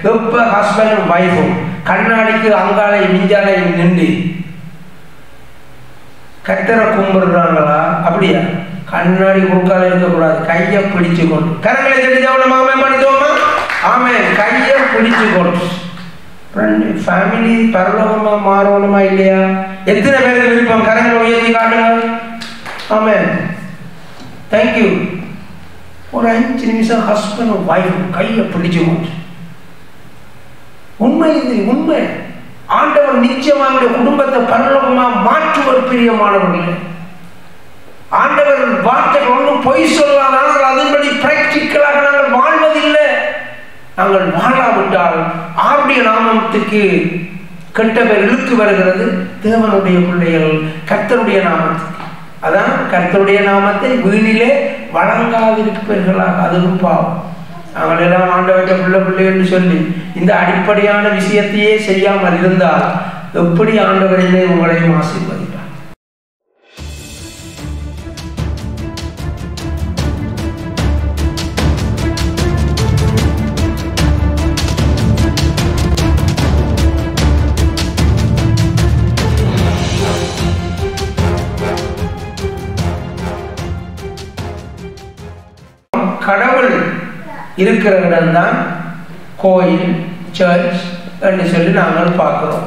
எப்ப ஹஸ்பண்டும் வைஃபும் கண்ணாடிக்கு அங்காலை மிஞ்சாலை நின்று கத்தரை கும்பிடுறாங்களா? அப்படியா? கண்ணாடி குறுக்கால இருக்கக்கூடாது, கையை பிடிச்சு கொண்டு கரங்களை தெரிஞ்சவன மேம்படுத்துவோமா? ஆமே, கையை பிடிச்சு கொண்டு ஃபேமிலி பரலோகமா மாறணுமா இல்லையா? எத்தனை பேருக்கு விருப்பம்? கரங்களை உயர்த்தி காட்டுங்க. ஆமே, தேங்க்யூ. ஒரு 5 நிமிஷம் ஹஸ்பண்ட் வைஃப் கையை பிடிச்சு கொண்டு உண்மை, இது உண்மை. ஆண்டவர் நிச்சயமாக குடும்பத்தை பரலோகமா மாற்றுவர். பிரியமானவர்களே, ஆண்டவர் வார்த்தைகள் ஒன்றும் பொய் சொல்லாதனால் அதன்படி பிராக்டிக்கலாக நாங்கள் வாழ்வதில்லை. நாங்கள் வாழாவிட்டால் ஆருடைய நாமத்துக்கு கெட்ட பேர் இழுத்து வருகிறது. தேவனுடைய பிள்ளைகள் கர்த்தருடைய நாமத்துக்கு, அதான் கர்த்தருடைய நாமத்தை வீணிலே வழங்காதிருப்பீர்களாக. அதுவும் பாவம். நாங்கள் எல்லாம் ஆண்டவற்ற பிள்ளை என்று சொல்லி இந்த அடிப்படையான விஷயத்தையே செய்யாமல் இருந்தால் எப்படி ஆண்டவரிலே உங்களையும் ஆசீர்வதிப்பார்? கடவுள் இருக்கிற இடம்தான் கோயில், சர்ச் என்று சொல்லி நாங்கள் பார்க்கிறோம்.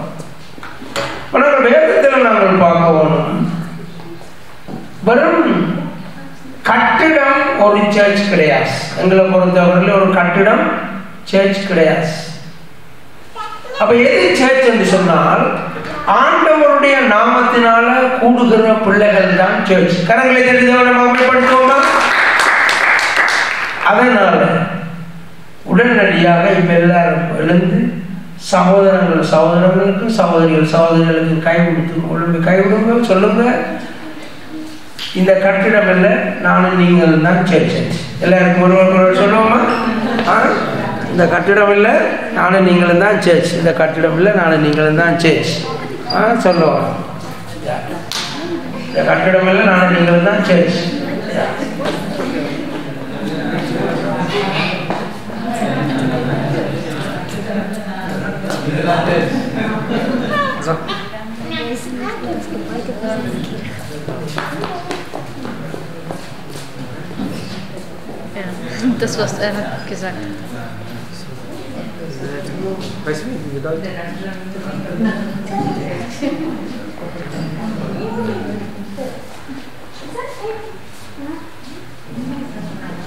ஆனால் வேதத்தில் நாங்கள் பார்க்கணும், வெறும் கட்டிடம் ஒரு சர்ச் கிடையாது. எங்களை பொறுத்தவரையில் ஒரு கட்டிடம் சர்ச் கிடையாது. அப்ப எது சர்ச் என்று சொன்னால் ஆண்டவருடைய நாமத்தினால கூடுகிற பிள்ளைகள் தான் சர்ச். கரங்களை தெரிஞ்சவனை மேம்படுத்துவோமா? அதனால உடனடியாக இப்ப எல்லாரும் எழுந்து சகோதரர்களுக்கும் சகோதரிகளுக்கும் கை கொடுத்து கை விடுங்க, சொல்லுங்க, இந்த கட்டிடம் இல்லை, நானும் நீங்கள் தான் சர்ச். எல்லாருக்கும் ஒருவர் சொல்லுவோமா? இந்த கட்டிடம் இல்லை, நானும் நீங்களும் தான் சர்ச். இந்த கட்டிடம் இல்லை, நானும் நீங்களும் தான் சர்ச். சொல்லுவோம். இந்த கட்டிடம் இல்லை, நானும் நீங்களும் தான் search. Das, was er hat gesagt. Weißt du, wie bedeutet?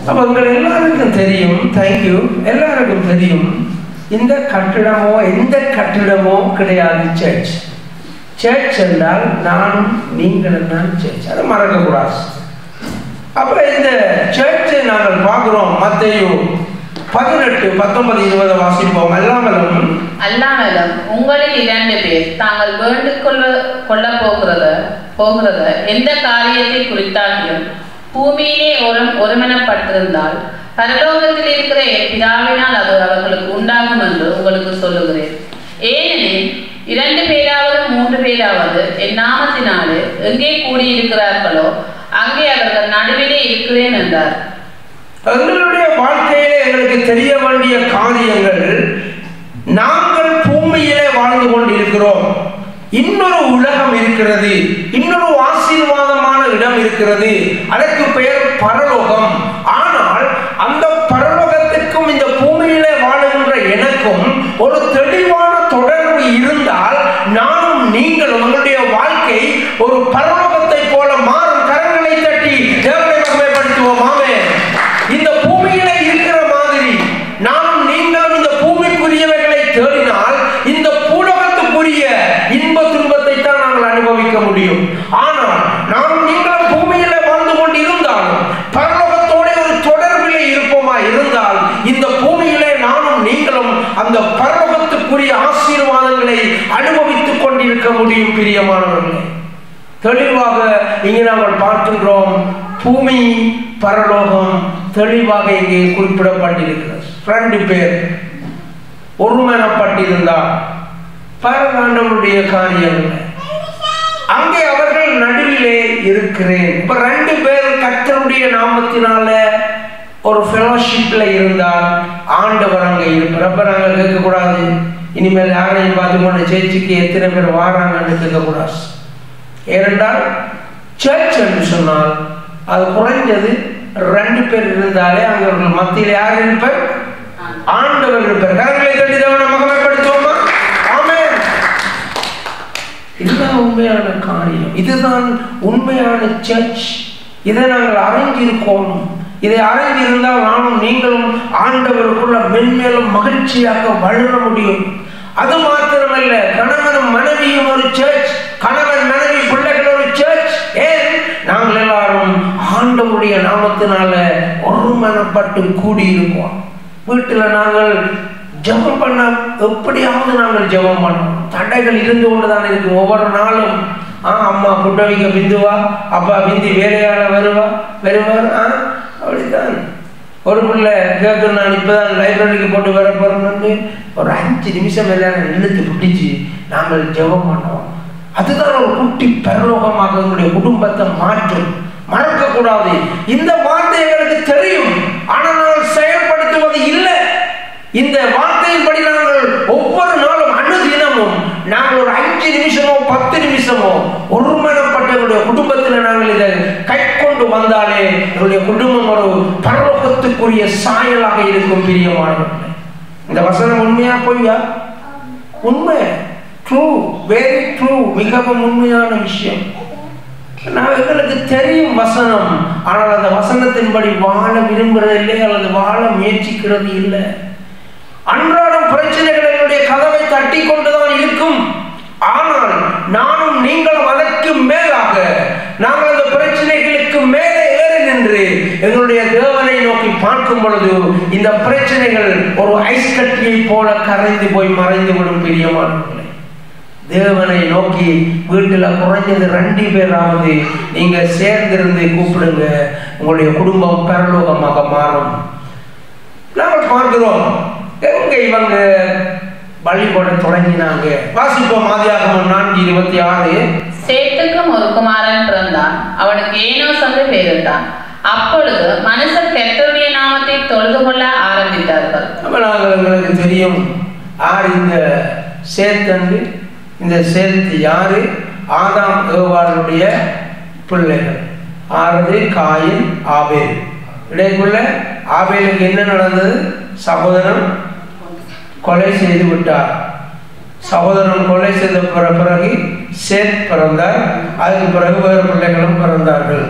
அப்ப உங்கள் எல்லாருக்கும் தெரியும், தேங்க்யூ, எல்லாருக்கும் தெரியும், இந்த கட்டிடமோ எந்த கட்டிடமோ கிடையாது சர்ச். சர்ச் என்றால் நானும் நீங்களும் தான் சர்ச். அதை மறக்கக்கூடாது. அப்ப இந்த சர்ச்சை நாங்கள் பார்க்கிறோம். மத்தேயு 18, 19, 20 வாசிப்போம். அல்லாமலும் உங்களில் 2 பேர் தாங்கள் வேண்டிக் கொள்ள போகிறத எந்த காரியத்தை குறித்தாகியும் பூமியிலே ஒருமனப்பட்டிருந்தால் பரலோகத்தில் இருக்கிற என் பிதாவினால் அது அவர்களுக்கு உண்டாகும் என்று உங்களுக்கு சொல்லுகிறேன். ஏனெனில் 2 பேராவது 3 பேராவது என் நாமத்தினாலே எங்கே கூடியிருக்கிறார்களோ அங்கே அவர்கள் நடுவிலே இருக்கிறேன் என்றார். எங்களுடைய வாழ்க்கையிலே எங்களுக்கு தெரிய வேண்டிய காரியங்கள், நாங்கள் பூமியிலே வாழ்ந்து கொண்டிருக்கிறோம். இன்னொரு உலகம் இருக்கிறது, இன்னொரு ஆசீர்வாதமான இடம் இருக்கிறது. அதற்கு பெயர் பரலோகம். ஆனால் அந்த பரலோகத்திற்கும் இந்த பூமியிலே வாழுகின்ற எனக்கும் ஒரு தெளிவான தொடர்பு இருந்தால் நானும் நீங்களும் உங்களுடைய வாழ்க்கை ஒரு பரலோகத்தை போல மாறும். கரங்களை தட்டி தேவனை மகிமைப்படுத்துவோம். ஆமென். இந்த பூமியிலே இருக்கிற மாதிரி நானும் நீங்களும் இந்த பூமிக்குரியவைகளை தேடினால் இந்த பூலோகத்துக்குரிய இன்ப துன்பத்தை தான் நாங்கள் அனுபவிக்க முடியும். ஆனால் நானும் நீங்களும் பூமியில வாழ்ந்து கொண்டு இருந்தாலும் பரலோகத்தோட ஒரு தொடர்பிலே இருப்போமா இருந்தால் இந்த பூமியிலே நானும் நீங்களும் அந்த பரலோகத்துக்குரிய ஆசீர்வாதங்களை அனுபவித்துக் கொண்டிருக்க முடியும். பிரியமானவர்களே, தெளிவாக இங்கே நாங்கள் பார்க்கின்றோம். பூமி பரலோகம் தெளிவாக இங்கே குறிப்பிடப்பட்டிருக்கிறது. 2 பேர் ஒருமனப்பட்டிருந்தால் பரவாண்டவருடைய காரியங்கள் அங்கே அவர்கள் நடுவிலே இருக்கிறேன். இப்ப 2 பேர் கர்த்தருடைய நாமத்தினால ஒரு ஃபெலோஷிப்ல இருந்தால் ஆண்டவர் அங்கே இருப்பார். நாங்கள் கேட்கக்கூடாது இனிமேல் யாரையும் பார்த்து கொண்டு சேர்ச்சிக்கு எத்தனை பேர் வாராங்கன்னு கேட்கக்கூடாது. ஏனென்றால் சர்ச் என்று சொன்னால் அது குறைஞ்சது 2 பேர் இருந்தாலே அங்கே மத்தியில் யார் இருப்பார்? ஆண்டவர் இருப்பார். கரங்களை தட்டி தேவனை மகிமைப்படுத்துவோமா? ஆமென். இதுதான் உண்மையான காரியம். இதுதான் உண்மையான சர்ச். இதை நாங்கள் அறிஞ்சிருக்கோம். இதை அறிந்திருந்தால் நானும் நீங்களும் ஆண்டவருக்குள்ள மென்மேலும் மகிழ்ச்சியாக வளர முடியும். அது மாத்திரமல்ல, கணவனும் மனைவியும் ஒரு சர்ச், கணவன் மனைவி பிள்ளைகள் ஒரு சர்ச். ஏன்? நாங்கள் எல்லாரும் ஆண்டவருடைய நாமத்தினால ஒருமனப்பட்டு கூடியிருக்கோம். வீட்டில் நாங்கள் ஜெபம் பண்ண எப்படியாவது நாங்கள் ஜெபம் பண்ணோம். தடைகள் இருந்து கொண்டுதான் இருக்கும். ஒவ்வொரு நாளும் அம்மா புட்ட வைக்க பிந்துவா, அப்பா பிந்தி வேலையால வருவார். அப்படித்தான் ஒரு பிள்ளை கேட்கணும், நான் இப்போதான் லைப்ரரிக்கு போட்டு வர போறேன்னு ஒரு 5 நிமிஷம் எல்லாம் இழுத்து பிடிச்சி நாங்கள் ஜெபம் பண்ணோம். அதுதான் ஒரு குட்டி பரலோகமாக எங்களுடைய குடும்பத்தை மாற்றும். மறக்கக்கூடாது. இந்த வார்த்தை எங்களுக்கு தெரியும், ஆனால் நாங்கள் செயல்படுத்துவது இல்லை. இந்த வார்த்தையின்படி நாங்கள் ஒவ்வொரு நாளும் அனுதினமும் நாங்கள் ஒரு 5 நிமிஷமோ 10 நிமிஷமோ ஒருமனப்பட்ட எங்களுடைய குடும்பத்தில் நாங்கள் இதை கை கொண்டு வந்தாலே எங்களுடைய குடும்பம் ஒரு பரலோகத்துக்குரிய சாயலாக இருக்கும். பிரியமானவர்களே, இந்த வசனம் உண்மையா பொய்யா? உண்மை. True, very true. மிகவும் உண்மையான விஷயம். எங்களுக்கு தெரியும் வசனம், ஆனால் அந்த வசனத்தின்படி வாழ விரும்புறது இல்லை அல்லது வாழ முயற்சிக்கிறது இல்லை. அன்றாடம் பிரச்சனைகள் என்னுடைய கதவை தட்டி கொண்டுதான் இருக்கும். ஆனால் நானும் நீங்களும் அதற்கு மேலாக நாங்கள் அந்த பிரச்சனைகளுக்கு மேலே ஏறி நின்று எங்களுடைய தேவனை நோக்கி பார்க்கும் பொழுது இந்த பிரச்சனைகள் ஒரு ஐஸ் கட்டியை போல கரைந்து போய் மறைந்து விடும். பிரியமானவர்களே, தேவனை நோக்கி வீட்டில் குறைஞ்சது 2 பேராவது நீங்க சேர்ந்திருந்து கூப்பிடுங்க. உங்களுடைய குடும்பம் பரலோகமாக மாறும். நாங்கள் பார்க்கிறோம் எங்க இவங்க வழிபட தொடங்கினாங்க. வாசிப்போம் ஆதியாகமம் 4:26. சேத்துக்கும் ஒரு குமாரன் பிறந்தான், அவனுக்கு ஏனோஸ் என்று பெயரிட்டான். அப்பொழுது மனுஷர் கர்த்தருடைய நாமத்தை தொழுது கொள்ள ஆரம்பித்தார்கள். எங்களுக்கு தெரியும் யார் இந்த சேத்தன்று. இந்த சேத்து யாரு? ஆதாம் ஏவாளுடைய பிள்ளைகள். ஆறு காயின் ஆபேல். இடைக்குள்ள ஆபேலுக்கு என்ன நடந்தது? சகோதரன் கொலை செய்து விட்டார். சகோதரன் கொலை செய்த பிறகு சேத் பிறந்தார். அதுக்கு பிறகு வேறு பிள்ளைகளும் பிறந்தார்கள்.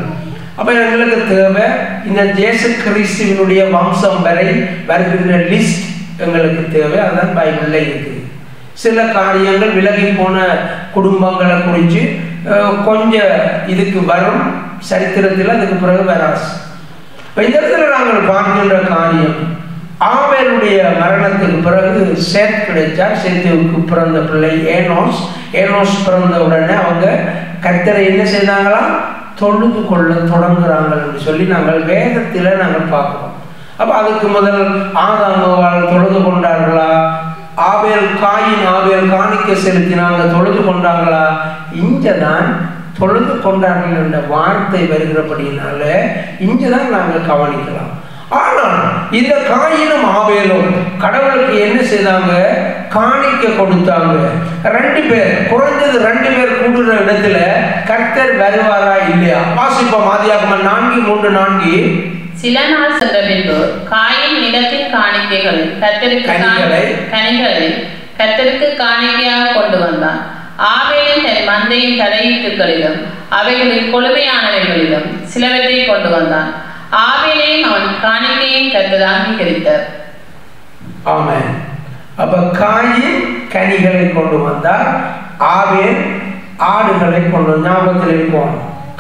அப்ப எங்களுக்கு தேவை இந்த இயேசு கிறிஸ்துவினுடைய வம்சம் வரை வருகின்ற லிஸ்ட் எங்களுக்கு தேவை. அதுதான் பைபிள்ல இருக்குது. சில காரியங்கள் விலகி போன குடும்பங்களை குறித்து கொஞ்சம் இதுக்கு வரும் சரித்திரத்தில், அதுக்கு பிறகு வராது. இப்ப இந்த இடத்துல நாங்கள் பார்க்கின்ற காரியம், ஆபேலுடைய மரணத்துக்கு பிறகு சேத் கிடைச்சார். சேத்துவுக்கு பிறந்த பிள்ளை ஏனோஸ். ஏனோஸ் பிறந்த உடனே அவங்க கர்த்தரை என்ன செய்தாங்களா? தொழுது கொள்ள தொடங்குறாங்கன்னு சொல்லி நாங்கள் வேதத்தில் நாங்கள் பார்க்கிறோம். அப்ப அதுக்கு முதல் ஆதாம் தொழுது கொண்டார்களா? ஆபேல் காணிக்க செலுத்தினாங்க, தொழுது கொண்டாங்களா? இங்கதான் தொழுது கொண்டார்கள் என்ற வார்த்தை வருகிறபடினால இங்கதான் நாங்கள் கவனிக்கலாம். ஆனால் இந்த காயினும் ஆபேலும் கடவுளுக்கு என்ன செய்தாங்க? காணிக்க கொடுத்தாங்க. 2 பேர், குறைஞ்சது 2 பேர் கூடுற இடத்துல கர்த்தர் வருவாரா இல்லையா? வாசிப்போம் ஆதியாகமம் 4:3-4. சில நாள் சென்ற பின்பு காயின் நிலத்தின் கனிகளை கர்த்தருக்கு காணிக்கையாக கொண்டு வந்தான். ஆபேலின் தன் மந்தையின் தலையீட்டுகளிலும் அவைகளின் கொழுமையானவைகளிலும் சிலவற்றை கொண்டு வந்தான். ஆபேலையும் அவன் காணிக்கையும் கர்த்தர் அங்கீகரித்தார். ஆமென். அப்ப காயின் கனிகளை கொண்டு வந்தார், ஆபேல் ஆடுகளை கொண்டு. ஞாபகத்தில் இருக்கும்,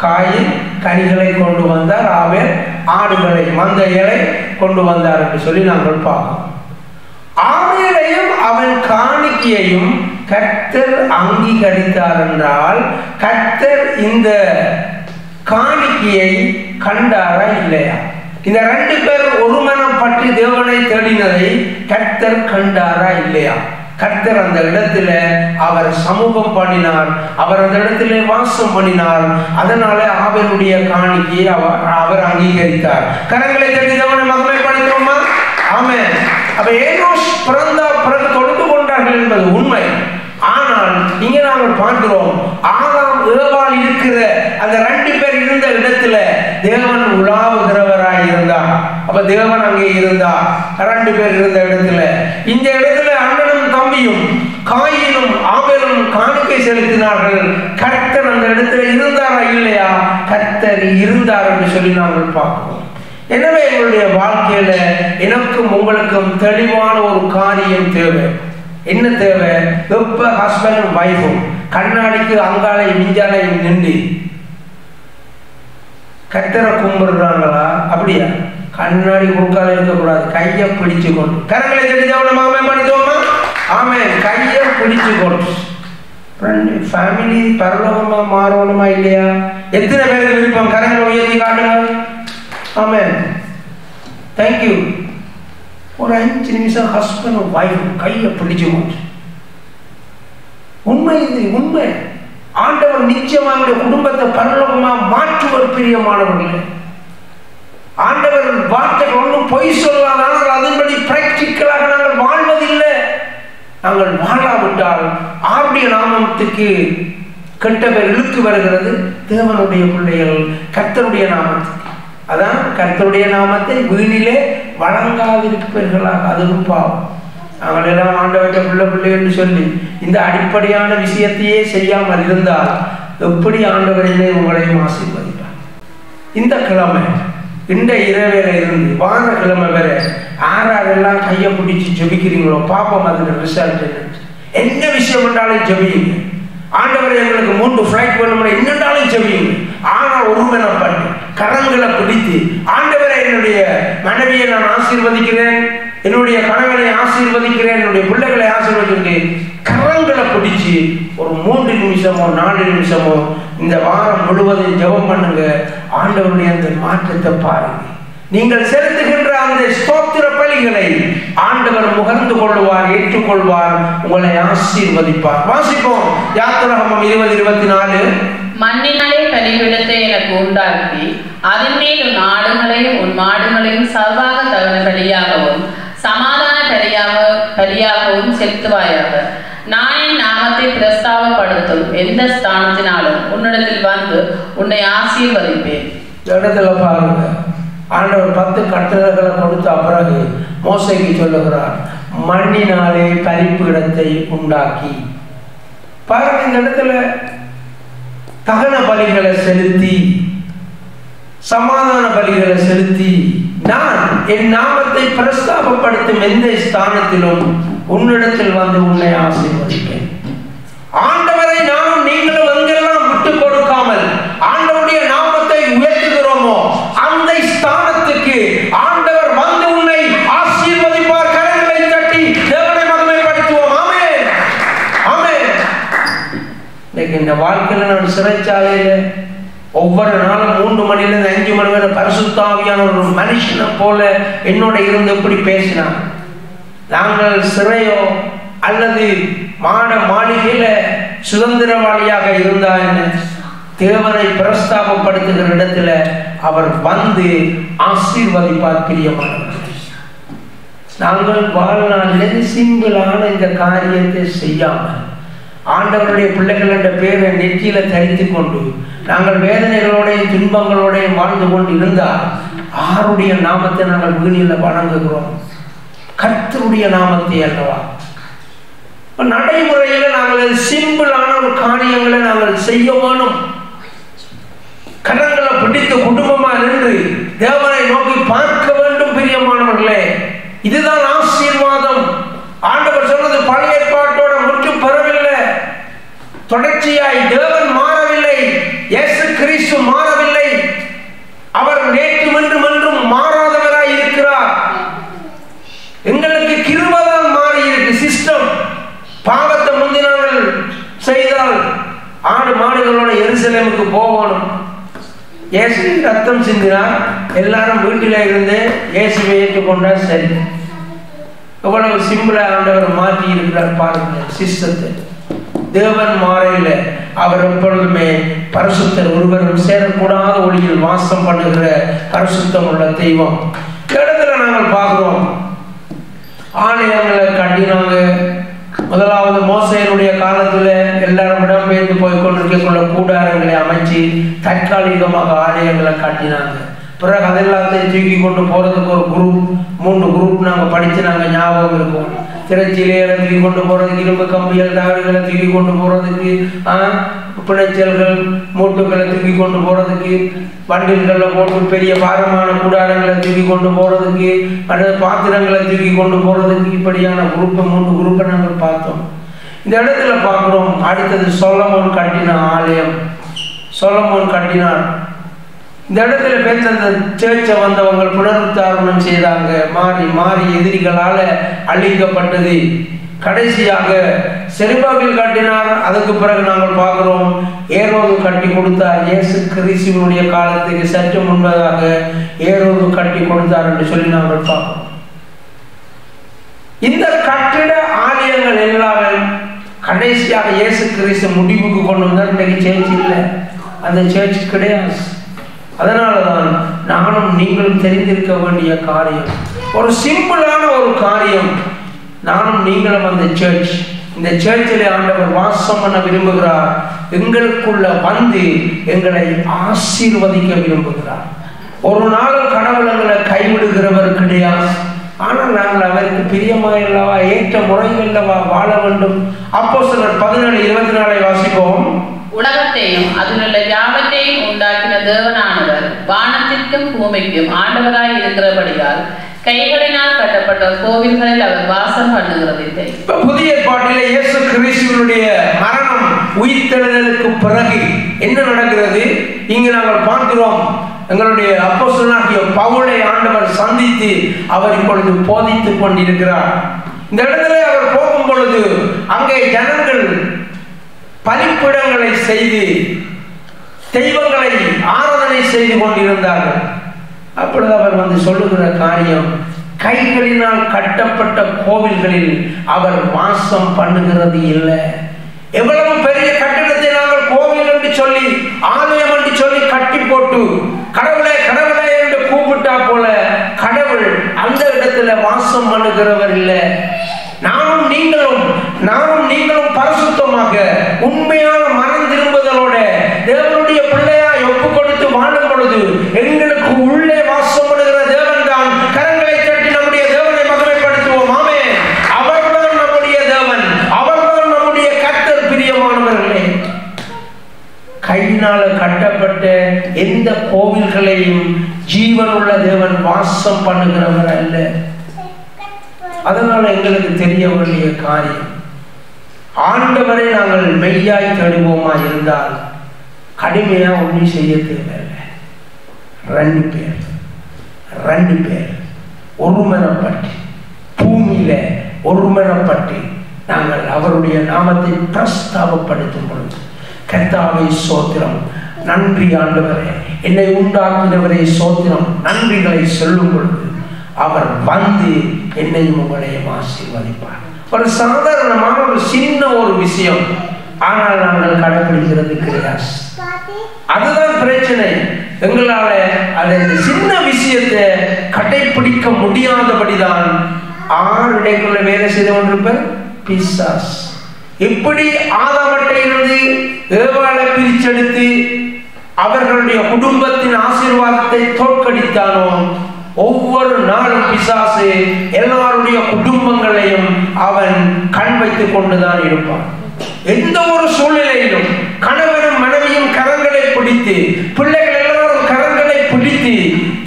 காயின் கனிகளை கொண்டு வந்தார், ஆபேல் ஆடுகளை மந்தைகளை கொண்டு வந்தார் என்று சொல்லி நாங்கள் பார்க்கிறோம். ஆபேலையும் அவன் காணிக்கையையும் கர்த்தர் அங்கீகரித்தார் என்றால் கர்த்தர் இந்த காணிக்கையை கண்டாரா இல்லையா? இந்த 2 பேர் ஒருமனப்பட்டு தேவனை தேடினதை கர்த்தர் கண்டாரா இல்லையா? கர்த்தர் அந்த இடத்துல அவர் சமூகம் பண்ணினார், அவர் அந்த இடத்துல வாசம் பண்ணினார். அதனால ஆபேலுடைய காணிக்கையை அவர் அங்கீகரித்தார். கரங்களை தட்டி தேவனை மகிமைப்படுத்துவோமா? ஆமென். அப்ப ஏனோஷ் பிறந்த பிறகு தொழுது கொண்டார்கள் என்பது உண்மை. ஆனால் இங்க நாங்கள் பார்க்கிறோம், ஆதாம் ஏவாள் இருக்கிற அந்த 2 பேர் இருந்த இடத்துல தேவன் உலாவுகிறவராய் இருந்தார். அப்ப தேவன் அங்கே இருந்தார் 2 பேர் இருந்த இடத்துல. இந்த இடத்துல அண்ணனும் தம்பியும் காயினும் ஆபேலும் காணிக்கை செலுத்தினார்கள். கர்த்தர் அந்த இடத்துல இருந்தாரா இல்லையா? கர்த்தர் இருந்தார் என்று சொல்லி நாங்கள் பார்க்கிறோம். எனவே எங்களுடைய வாழ்க்கையில எனக்கும் உங்களுக்கும் தெளிவான ஒரு காரியம் தேவை. என்ன தேவை? எப்ப ஹஸ்பண்டும் வைஃபும் கண்ணாடிக்கு அங்காலை மிஞ்சாலை நின்று கர்த்தரை கும்பிடுறாங்களா? அப்படியா? கண்ணாடி குறுக்கால இருக்கக்கூடாது, கையை பிடிச்சு கொண்டு கரங்களை தெரிஞ்சவன மேம்படுத்துவோமா? ஆமே, கையை பிடிச்சு கொண்டு ஃபேமிலி பரலோகமா மாறணுமா இல்லையா? எத்தனை பேருக்கு விருப்பம்? கரங்களை உயர்த்தி காட்டுங்க. ஆமே, தேங்க்யூ. ஒரு 5 நிமிஷம் ஹஸ்பண்ட் வைஃப் கையை பிடிச்சு கொண்டு. உண்மை, இது உண்மை. ஆண்டவர் நிச்சயமாக குடும்பத்தை பரலோகமா மாற்றுவர். பிரியமானவர்களே, ஆண்டவர் வார்த்தைகள் ஒன்றும் பொய் சொல்லாதால் அதன்படி பிராக்டிக்கலாக நாங்கள் வாழ்வதில்லை. நாங்கள் வாழாவிட்டால் ஆருடைய நாமத்துக்கு கெட்ட பேர் இழுத்து வருகிறது. தேவனுடைய பிள்ளைகள் கர்த்தருடைய நாமத்துக்கு, அதான் கர்த்தருடைய நாமத்தை வீணிலே வழங்காதிருப்பீர்களாக. அதுவும் பாவம். நாங்கள் எல்லாம் ஆண்டவற்ற பிள்ளை என்று சொல்லி இந்த அடிப்படையான விஷயத்தையே செய்யாமல் இருந்தால் எப்படி ஆண்டவரையிலே உங்களையும் ஆசீர்வதிப்பார்? இந்த கிழமை, இந்த இரவேல இருந்து வார கிழமை வேற யாரெல்லாம் கையை பிடிச்சி ஜெபிக்கிறீங்களோ பாப்போம் அதுக்கு ரிசல்ட் என்ன விஷயம் என்றாலும் ஜெபியுங்க. ஆண்டவரை எங்களுக்கு 3 ஃபிளைட் வேணும் என்னென்றாலும் ஜெபியுங்க. ஆனால் ஒருமனப்பட்டு கரங்களை பிடித்து ஆண்டவரை என்னுடைய மனைவியை நான் ஆசீர்வதிக்கிறேன், என்னுடைய கணவனை ஆசீர்வதிக்கிறேன், என்னுடைய பிள்ளைகளை ஆசீர்வதிக்கிறேன், கரங்களை பிடிச்சி ஒரு 3 நிமிஷமோ 4 நிமிஷமோ இந்த வாரம் முழுவதும் ஜெபம் பண்ணுங்க. ஆண்டவருடைய அந்த மாற்றத்தை பாருங்க. நீங்கள் செலுத்துகின்ற அந்த ஸ்தோத்திர பலிகளை ஆண்டவர் முகர்ந்து கொள்வார், ஏற்றுக்கொள்வார், உங்களை ஆசீர்வதிப்பார். வாசிப்போம் யாத்திராகமம் 20:24. மண்ணினாலே பலிபீடத்தை எனக்கு உண்டாக்கி அதன் மேல் உன் ஆடுகளையும் உன் மாடுகளையும் சர்வாக தகன பலியாகவும் சமாதான பலியாகவும் செலுத்துவாயாக. நான் என் நாமத்தை பிரஸ்தாபப்படுத்தும் எந்த ஸ்தானத்தினாலும் உன்னிடத்தில் வந்து உன்னை ஆசீர்வதிப்பேன். இடத்துல பாருங்க, ஆண்டவர் 10 கட்டளைகளை கொடுத்த பிறகு மோசேக்கு சொல்லுகிறார், மண்ணினாலே பலிபீடத்தை உண்டாக்கி. பாருங்க, இந்த இடத்துல தகன பலிகளை செலுத்தி சமாதான பலிகளை செலுத்தி நான் என் நாமத்தை பிரஸ்தாபப்படுத்தும் எந்த ஸ்தானத்திலும் உன்னிடத்தில் வந்து உன்னை ஆசீர்வதிப்பேன். ஆண்டவரை நானும் நீங்களும் எங்கெல்லாம் விட்டு கொடுக்காமல் ஆண்டவருடைய நாமத்தை உயர்த்துகிறோமோ அந்த ஸ்தானத்துக்கு ஆண்டவர் வந்து உன்னை ஆசீர்வதிப்பார். கரங்களை தட்டி தேவனை மகிமைப்படுத்துவோம். ஆமென், ஆமென். இன்னைக்கு இந்த வாழ்க்கையில நான் சிறைச்சாலையில ஒவ்வொரு நாளும் 3 மணிலிருந்து 5 மணி வரை பரிசுத்த ஆவியான ஒரு மனுஷனை போல என்னோட இருந்து எப்படி பேசினார். நாங்கள் சிறையோ அல்லது மாளிகையில சுதந்திரவாளியாக இருந்தா என்ன, தேவனை பிரஸ்தாபப்படுத்துகிற இடத்துல அவர் வந்து ஆசீர்வதிப்பார். பிரியமானவர்களே, நாங்கள் வாழ்நாளில் சிம்பிளான இந்த காரியத்தை செய்யாமல் ஆண்டவருடைய பிள்ளைகள் என்ற பேரை நெற்றியில தரித்து கொண்டு நாங்கள் வேதனைகளோடையும் துன்பங்களோடையும் வாழ்ந்து கொண்டு இருந்தால் ஆருடைய நாமத்தை நாங்கள் வீணில வணங்குகிறோம்? கர்த்தருடைய நாமத்தை அல்லவா? நடைமுறையில நாங்கள் சிம்பிளான ஒரு காரியங்களை நாங்கள் செய்ய வேணும். கரங்களை பிடித்து குடும்பமா நின்று தேவனை நோக்கி பார்க்க வேண்டும். பிரியமானவர்களே, இதுதான் ஆசீர்வாதம். ஆண்டவர் சொன்னது பழைய ஏற்பாட்டோட முற்று பெறவில்லை. தொடர்ச்சியாய் தேவன் மாறவில்லை, இயேசு கிறிஸ்து மாறவில்லை. அவர் நேற்றும் என்றும் என்றும் மாறாதவராய் இருக்கிறார். எங்களுக்கு கிருபைதான் மாறி இருக்கு. சிஸ்டம் பாவத்தை முந்தினார்கள் செய்தால் ஆடு மாடுகளோட எருசலேமுக்கு போகணும். இயேசு ரத்தம் சிந்தினார், எல்லாரும் வீட்டில இருந்து இயேசுவை ஏற்றுக்கொண்டா சரி. எவ்வளவு சிம்பிளா ஆண்டவர் மாற்றி இருக்கிறார் பாருங்க சிஸ்டத்தை. தேவன் மாறையில அவர் எப்பொழுதுமே பரிசுத்தர், ஒருவரும் சேரக்கூடாத ஒளியில் வாசம் பண்ணுகிற பரிசுத்தம் உள்ள தெய்வம். இடத்துல நாங்கள் பார்க்கிறோம், ஆலயங்களை கட்டினாங்க. முதலாவது மோசேனுடைய காலத்துல எல்லாரும் இடம்பெயர்ந்து போய் கொண்டிருக்கக்குள்ள கூடாரங்களை அமைச்சு தற்காலிகமாக ஆலயங்களை கட்டினாங்க. பிறகு அதெல்லாத்தையும் தூக்கி கொண்டு போறதுக்கு ஒரு குரூப், 3 குரூப் நாங்கள் படிச்சு நாங்கள் ஞாபகம் இருக்கும். திரைச்சிலைகளை தூக்கி கொண்டு போறதுக்கு, இரும்பு கம்பிகள் தகடுகளை தூக்கி கொண்டு போறதுக்கு, பிணைச்சல்கள் மூட்டுகளை தூக்கி கொண்டு போறதுக்கு, வண்டில்களில் போட்டு பெரிய பாரமான கூடாரங்களை தூக்கி கொண்டு போறதுக்கு, அல்லது பாத்திரங்களை தூக்கி கொண்டு போறதுக்கு, இப்படியான குரூப்பை 3 குரூப்பை நாங்கள் பார்த்தோம். இந்த இடத்துல பார்க்குறோம். அடுத்தது சொலமோன் கட்டின ஆலயம். சொலமோன் கட்டினார். இந்த இடத்துல பேச அந்த சேர்ச்சை வந்தவங்க புனருத்தாரணம் செய்தாங்க. மாறி மாறி எதிரிகளால் அழிக்கப்பட்டது. கடைசியாக செருபாபில் கட்டினார். அதுக்கு பிறகு நாங்கள் பார்க்கிறோம் ஏரோது கட்டி கொடுத்தார். இயேசு கிறிஸ்துவினுடைய காலத்துக்கு சற்று முன்பதாக ஏரோது கட்டி கொடுத்தார் என்று சொல்லி நாங்கள் பார்க்கிறோம். இந்த கட்டிட ஆலயங்கள் எல்லாமே கடைசியாக இயேசு கிறிஸ்து முடிவுக்கு கொண்டு வந்தார். இன்றைக்கு சேர்ச்சி இல்லை, அந்த சேர்ச்சி கிடையாது. அதனாலதான் நானும் நீங்களும் தெரிந்திருக்க வேண்டிய காரியம், ஒரு சிம்பிளான ஒரு காரியம். நானும் நீங்களும் அந்த சர்ச், இந்த சர்ச்சிலே ஆண்டவர் வாசம் பண்ண விரும்புகிறார். எங்களுக்குள்ள வந்து எங்களை ஆசீர்வதிக்க விரும்புகிறார். ஒரு நாளும் கடவுள் எங்களை கைவிடுகிறவர் கிடையாது. ஆனால் நாங்கள் அவருக்கு பிரியமாயில்லவா, ஏற்ற முறையில்லவா வாழ வேண்டும். அப்போஸ்தலர் 17:24 வாசிப்போம். உலகத்தையும் அதிலுள்ள யாவற்றையும் உண்டாக்கின தேவனானவர் வானத்திற்கும் பூமிக்கும் ஆண்டவராய் இருக்கிறபடியால் கைகளினால் கட்டப்பட்ட கோவில்களில் அவர் வாசம் பண்ணுகிறதில்லை. புதிய ஏற்பாட்டிலே இயேசு கிறிஸ்துவினுடைய மரணம் உயிர்த்தெழுதலுக்கு பிறகு என்ன நடக்கிறது? இங்கு நாங்கள் பார்க்கிறோம். எங்களுடைய அப்போஸ்தலனாகிய பவுலை ஆண்டவர் சந்தித்து அவர் இப்பொழுது போதித்துக் கொண்டிருக்கிறார். இந்த இடத்துல அவர் போகும் பொழுது அங்கே ஜனங்கள் பலிப்பிடங்களை செய்து தெய்வங்களை ஆராதனை செய்து கொண்டிருந்தார்கள். அப்பொழுது அவர் வந்து சொல்லுகிற காரியம், கைகளினால் கட்டப்பட்ட கோவில்களில் அவர் வாசம் பண்ணுகிறது இல்லை. எவ்வளவு பெரிய கட்டிடத்தை நாங்கள் கோவில் என்று சொல்லி, ஆலயம் என்று சொல்லி கட்டி போட்டு கடவுளே கடவுளே என்று கூப்பிட்டா போல கடவுள் அந்த இடத்துல வாசம் பண்ணுகிறவர் இல்லை. நானும் நீங்களும் பரிசுத்தமாக உண்மையான மனம் திரும்புதலோட தேவனுடைய பிள்ளையாய் ஒப்பு கொடுத்து வாழும் பொழுது எங்களுக்கு உள்ளே வாசம் பண்ணுகிற தேவன் தான். கரங்களை தட்டி நம்முடைய தேவனை மகிமைப்படுத்துவோம். ஆமென். அவர்தான் நம்முடைய தேவன், அவர்தான் நம்முடைய கர்த்தர். பிரியமானவர்களே, கையினால கட்டப்பட்ட எந்த கோவில்களையும் ஜீவனுள்ள தேவன் வாசம் பண்ணுகிறவர் அல்ல. அதனால எங்களுக்கு தெரிய வேண்டிய காரியம், ஆண்டவரை நாங்கள் மெய்யாய் தேடுவோமா இருந்தால் கடுமையா ஒன்றும் செய்ய தேவையில்லை. 2 பேர் ஒருமனப்பட்டு பூமியில ஒருமனப்பட்டு நாங்கள் அவருடைய நாமத்தை பிரஸ்தாபப்படுத்தும் பொழுது, கர்த்தாவே சோத்திரம், நன்றி ஆண்டவரே, என்னை உண்டாக்கினவரே சோத்திரம், நன்றிகளை சொல்லும் பொழுது அவர் வந்து என்னையும் உங்களையும் ஆசீர்வதிப்பார். ஒரு சாதாரணமான ஒரு சின்ன ஒரு விஷயம், ஆனால் நாங்கள் கடைபிடிக்கிறது கிடையாது. அதுதான் பிரச்சனை. எங்களால அந்த சின்ன விஷயத்தை கடைபிடிக்க முடியாதபடிதான் இடைக்குள்ள வேலை செய்து கொண்டிருப்பேன் பிசாஸ். எப்படி ஆதாமட்டை இருந்து ஏவாளை பிரிச்செடுத்து அவர்களுடைய குடும்பத்தின் ஆசீர்வாதத்தை தோற்கடித்தானோ, ஒவ்வொரு நாளும் பிசாசு எல்லாருடைய குடும்பங்களையும் அவன் கண் வைத்துக் கொண்டுதான் இருப்பான். எந்த ஒரு சூழ்நிலையிலும் கணவனும் மனைவியும் கரங்களை பிடித்து, பிள்ளைகள் எல்லாரும் கரங்களை பிடித்து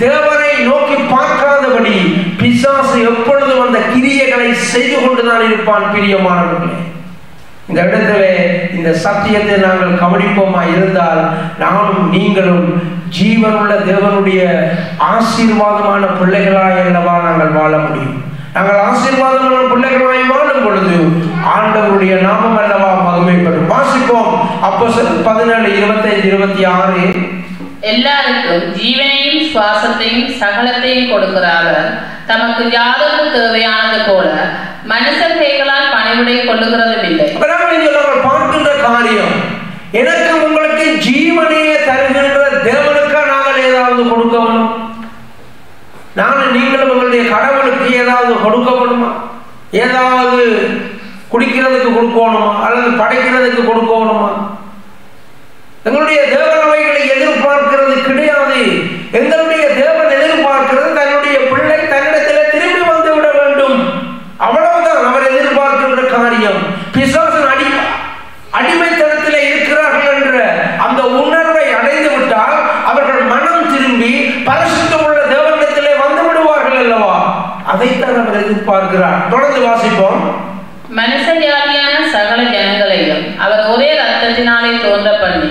தேவனை நோக்கி பார்க்காதபடி பிசாசு எப்பொழுதும் அந்த கிரியைகளை செய்து கொண்டுதான் இருப்பான். பிரியமானவர்களே, இந்த இடத்துல இந்த சத்தியத்தை நாங்கள் கவனிப்போமா இருந்தால் நானும் நீங்களும் ஜீவனுள்ள தேவனுடைய ஆசீர்வாதமான பிள்ளைகளாய் அல்லவா நாங்கள் வாழ முடியும். நாங்கள் ஆசீர்வாதமான பிள்ளைகளாய் வாழும் பொழுது ஆண்டவருடைய நாமம் அல்லவா மகிமைப்படும். வாசிப்போம் அப்போஸ்தலர் 17:25-26. எல்லாருக்கும் ஜீவனையும் சுவாசத்தையும் சகலத்தையும் கொடுக்கிறார். தமக்கு யாதொன்று தேவையானது போல மனுஷர் கைகளால் பணிவிடை கொள்ளுகிறதும் இல்லை. பார்க்கின்ற காரியம், எனக்கு உங்களுக்கு ஜீவனையே தருகின்ற தேவனுக்கா நாங்கள் ஏதாவது கொடுக்க வேணும்? நாங்கள் நீங்களும் உங்களுடைய கடவுளுக்கு ஏதாவது கொடுக்க வேணுமா? ஏதாவது குடிக்கிறதுக்கு கொடுக்கணுமா அல்லது படைக்கிறதுக்கு கொடுக்கணுமா? எங்களுடைய தேவன் அவைகளை எதிர்பார்க்கிறது கிடையாது. எங்களுடைய தேவன் எதிர்பார்க்கிறது தன்னுடைய பிள்ளை தன்னிடத்தில் திரும்பி வந்து விட வேண்டும். அவ்வளவுதான் அவர் எதிர்பார்க்கின்ற காரியம். பிசாசின் அடிமைத்தனத்தில் இருக்கிறார்கள் என்ற அந்த உணர்வை அடைந்து விட்டால் அவர்கள் மனம் திரும்பி பரிசுத்தமுள்ள தேவனிடத்திலே வந்து விடுவார்கள் அல்லவா? அதைத்தான் அவர் எதிர்பார்க்கிறார். தொடர்ந்து வாசிப்போம். மனுஷ ஜாதியான சகல ஜனங்களையும் அவர் ஒரே ரத்தத்தினாலே தோன்ற பண்ணி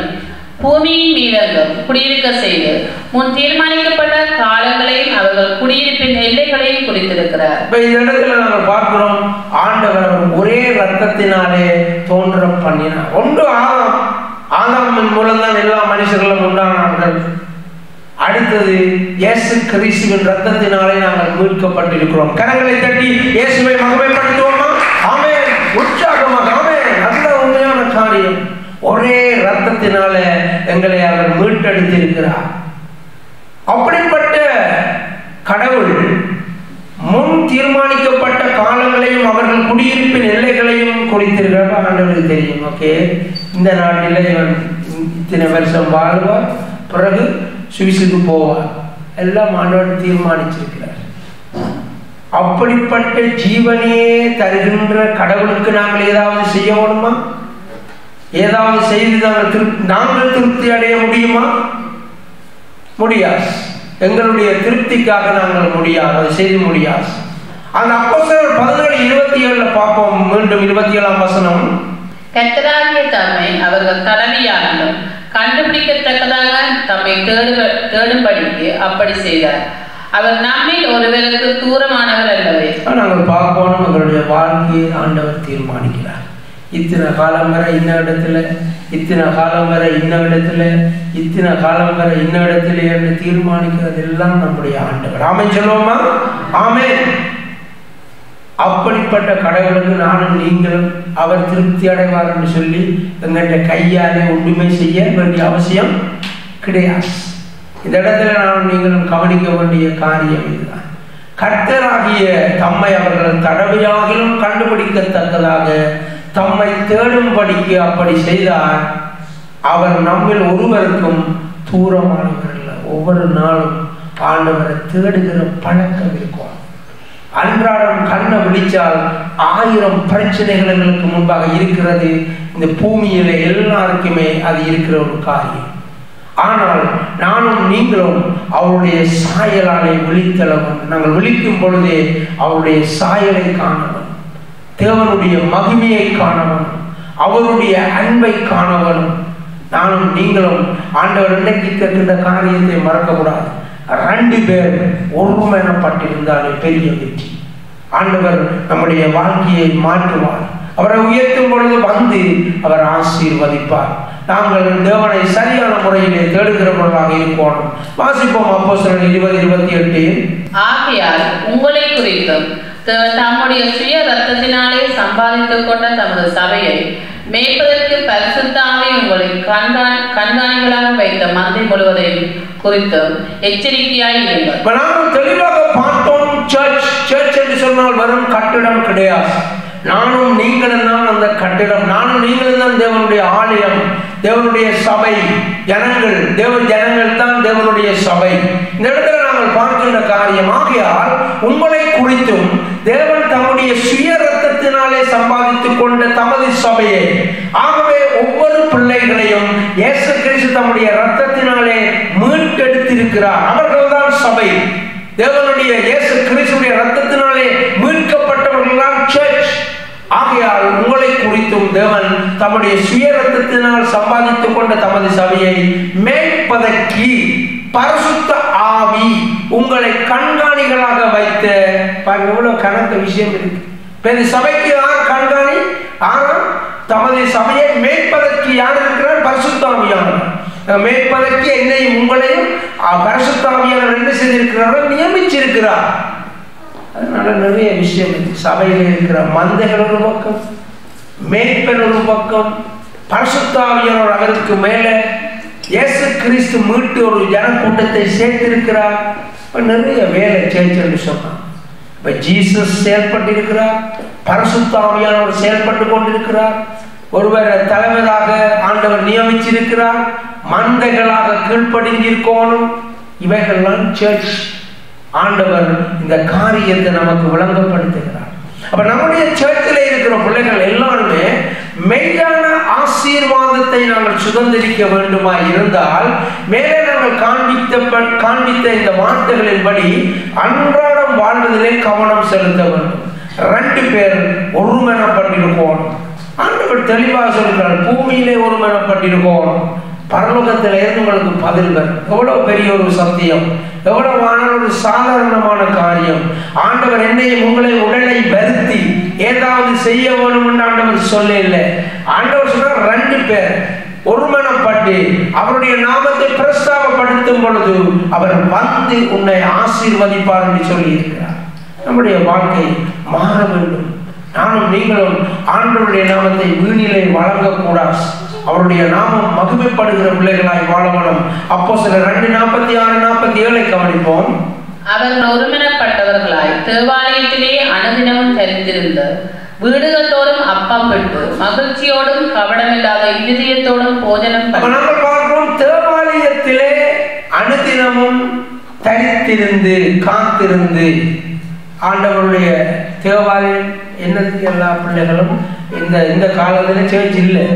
பூமியின் மீதெங்கும் குடியிருக்க செய்து முன் தீர்மானிக்கப்பட்ட காலங்களையும் அவர்கள் குடியிருப்பின் எல்லைகளையும் குறித்திருக்கிறார். இந்த இடத்துல நாங்கள் பார்க்கிறோம், ஆண்டவர் ஒரே ரத்தத்தினாலே தோன்ற பண்ணினார். ஒன்று ஆதாமின் மூலம்தான் எல்லா மனுஷர்களும் உண்டானார்கள். அடுத்தது இயேசு கிறிஸ்துவின் ரத்தத்தினாலே நாங்கள் மீட்கப்பட்டிருக்கிறோம். கரங்களை தட்டி இயேசுவை மகிமைப்படுத்துவோமா? ஆமென். உற்சாகமாக ஆமென். நல்ல உண்மையான காரியம். ஒரே ரத்தத்தினால எங்களை அவர் மீட்டெடுத்திருக்கிறார். அப்படிப்பட்ட கடவுள் முன் தீர்மானிக்கப்பட்ட காலங்களையும் அவர்கள் குடியிருப்பின் எல்லைகளையும் குறித்திருக்கிறார். ஆண்டவருக்கு தெரியும். ஓகே, இந்த நாட்டில் இவன் இத்தனை வருஷம் வாழ்வார், பிறகு சுவிசுக்கு போவார், எல்லாம் ஆண்டவர் தீர்மானிச்சிருக்கிறார். அப்படிப்பட்ட ஜீவனே தருகின்ற கடவுளுக்கு நாங்கள் ஏதாவது செய்ய வேணுமா? ஏதாவது செய்து நாங்கள் திருப்தி அடைய முடியுமா? முடியாது. எங்களுடைய திருப்திக்காக நாங்கள் முடியாது, அதை செய்ய முடியாது. அந்த அப்போஸ்தலர் 17:27 பார்ப்போம். மீண்டும் 27ஆம் வசனம். கர்த்தராகிய தம்மை அவர்கள் கடமையாலும் கண்டுபிடிக்கத்தக்கதாக தம்மை தேடும்படிக்கு அப்படி செய்தார். அவர் நம்மில் ஒருவருக்கு தூரமானவர் அல்லவே. நாங்கள் பார்ப்போம், எங்களுடைய வாழ்க்கையை ஆண்டவர் தீர்மானிக்கிறார். இத்தனை காலம் வரை இன்ன இடத்துல, இத்தனை காலம் வரை இன்ன இடத்துல, இத்தனை காலம் வரை இன்ன இடத்துல என்று தீர்மானிக்கிறது எல்லாம் நம்முடைய ஆண்டவர். ஆமென் சொல்லுவோமா? ஆமென். அப்படிப்பட்ட கடவுளுக்கு நானும் நீங்களும் அவர் திருப்தி அடைவார் என்று சொல்லி எங்கள்கிட்ட கையாலே ஒன்றுமை செய்ய வேண்டிய அவசியம் கிடையாது. இந்த இடத்துல நானும் நீங்களும் கவனிக்க வேண்டிய காரியம் இதுதான். கர்த்தராகிய தம்மை அவர்கள் தடவையாகிலும் கண்டுபிடிக்கத்தக்கதாக தம்மை தேடும்படிக்கு அப்படி செய்தார். அவர் நம்மில் ஒருவருக்கும் தூரமானவர் அல்ல. ஒவ்வொரு நாளும் ஆண்டவரை தேடுகிற பழக்கம் இருக்கும். அன்றாடம் கண்ணை விழிச்சால் 1000 பிரச்சனைகள் எங்களுக்கு முன்பாக இருக்கிறது. இந்த பூமியில எல்லாருக்குமே அது இருக்கிற ஒரு காரியம். ஆனால் நானும் நீங்களும் அவருடைய சாயலானை விழித்தளவும், நாங்கள் விழிக்கும் பொழுதே அவருடைய சாயலை காணவும், தேவனுடைய மகிமையை காணவும், அவருடைய அன்பை காணவும். நானும் நீங்களும் ஆண்டவர் இன்றைக்கு கேட்கின்ற காரியத்தை மறக்கக்கூடாது. 2 பேர் ஒருமனப்பட்டிருந்தாலே பெரிய வெற்றி. ஆண்டவர் நம்முடைய வாழ்க்கையை மாற்றுவார். அவரை உயர்த்தும் பொழுது வந்து அவர் ஆசீர்வதிப்பார். நாங்கள் தேவனை சரியான முறையிலே தேடுகிறவர்களாக இருப்போம். வாசிப்போம் அப்போஸ்தலர் 20:28. ஆகையால் உங்களை குறித்தும் தம்முடைய சுய ரத்தத்தினாலே சம்பாதித்துக் கொண்ட தமது சபையை மேய்ப்பதற்கு பரிசுத்த ஆவி உங்களை கண்காணிகளாக வைத்த மந்தை முழுவதையும் குறித்து எச்சரிக்கையாய் இருங்கள். நாங்கள் தெளிவாக பார்த்தோம், சர்ச் என்று சொன்னால் வரும் கட்டிடம் கிடையாது. நானும் நீங்களும் தான் அந்த கட்டிடம். நானும் நீங்களும் தான் தேவனுடைய ஆலயம், தேவனுடைய சபை. ஜனங்கள் தான் தேவனுடைய சபை. இந்த இடத்துல நாங்கள் பார்க்கின்ற காரியம். ஆகையால் உங்களை குறித்தும் தேவன் தம்முடைய சுய ரத்தத்தினாலே சம்பாதித்துக் கொண்ட தமது சபையை, ஆகவே ஒவ்வொரு பிள்ளைகளையும் இயேசு கிறிஸ்து தம்முடைய ரத்தத்தினாலே மீட்டெடுத்திருக்கிறார். அவர்கள்தான் சபை. தேவனுடைய இயேசு கிறிஸ்துடைய ரத்தத்தினாலே மீட்கப்பட்டவர்கள் தான் சர்ச். ஆகையால் உங்களை குறித்தும் தேவன் தம்முடைய சுய ரத்தத்தினால் சம்பாதித்துக் கொண்ட தமது சபையை மேய்ப்பதற்கு பரிசுத்த ஆவி உங்களை கண்காணிகளாக வைத்த. எவ்வளவு கணக்கு விஷயம் இருக்கு. இந்த சபைக்கு யார் கண்காணி? ஆனால் தமது சபையை மேய்ப்பதற்கு யார் இருக்கிறார்? பரிசுத்த ஆவியானவர். மேய்ப்பதற்கு என்னையும் உங்களையும் பரிசுத்த ஆவியானவர் என்ன செய்திருக்கிறார்கள்? நியமிச்சிருக்கிறார். அதனால நிறைய விஷயம் இருக்கு. சபையில் இருக்கிற மந்தைகள் ஒரு பக்கம், மேய்ப்பன் ஒரு பக்கம், பரிசுத்த ஆவியானவர் அவருக்கு மேலே இயேசு கிறிஸ்து மீட்டு ஒரு ஜன கூட்டத்தை சேர்த்திருக்கிறார். நிறைய வேலை சேர்ச்சு சொன்னான். ஜீசஸ் செயல்பட்டிருக்கிறார், பரிசுத்த ஆவியானவர் செயல்பட்டு கொண்டிருக்கிறார். ஒருவர் தலைவராக ஆண்டவர் நியமிச்சிருக்கிறார், மந்தைகளாக கீழ்ப்படிந்திருக்கணும். இவைகள்லாம் சர்ச். ஆண்டவர் இந்த காரியத்தை நமக்கு விளங்கப்படுத்துகிறார். அப்ப நம்முடைய சர்ச்சில் இருக்கிற பிள்ளைகள் எல்லாருமே மெய்யான ஆசீர்வாதத்தை நாங்கள் சுதந்திரிக்க வேண்டுமா இருந்தால் மேலே நாங்கள் காண்பித்த இந்த வார்த்தைகளின்படி அன்றாடம் வாழ்வதிலே கவனம் செலுத்த வேண்டும். 2 பேர் ஒருமனப்பட்டிருக்கோம். ஆண்டவர் தெளிவாக சொல்கிறார், பூமியிலே ஒருமனப்பட்டிருக்கோம், பரலோகத்தில் இருந்து உங்களுக்கு பதில் வரும். எவ்வளவு பெரிய ஒரு சத்தியம், எவ்வளவான ஒரு சாதாரணமான காரியம். ஆண்டவர் என்னையும் உங்களை உடலை வருத்தி ஏதாவது செய்ய வேணும் என்று ஆண்டவர் சொல்ல இல்லை. ஆண்டவர் சொன்னார் 2 பேர் ஒருமனப்பட்டு அவருடைய நாமத்தை பிரஸ்தாபப்படுத்தும் பொழுது அவர் வந்து உன்னை ஆசீர்வதிப்பார் என்று சொல்லி இருக்கிறார். நம்முடைய வாழ்க்கை மாற வேண்டும். நானும் நீங்களும் ஆண்டவருடைய நாமத்தை வீணிலே வழங்கக்கூடாது. அவருடைய நாமம் மகிமைப்படுகிற பிள்ளைகளாய் வாழணும். அப்போஸ்தலர் 2:46-47 கவனிப்போம். அவர்கள் ஒருமனப்பட்டவர்களாய் தேவாலயத்திலே அனுதினமும் தெரிந்திருந்த வீடுகள் தோறும் அப்பம் விட்டு மகிழ்ச்சியோடும் கவனமில்லாத இருதயத்தோடும் போஜனம் நாங்கள் பார்க்கிறோம். தேவாலயத்திலே அனுதினமும் தரித்திருந்து காத்திருந்து ஆண்டவருடைய தேவாலயம் என்னதுக்கு எல்லா பிள்ளைகளும் இந்த காலத்தில் சேர்ச்சி இல்லை.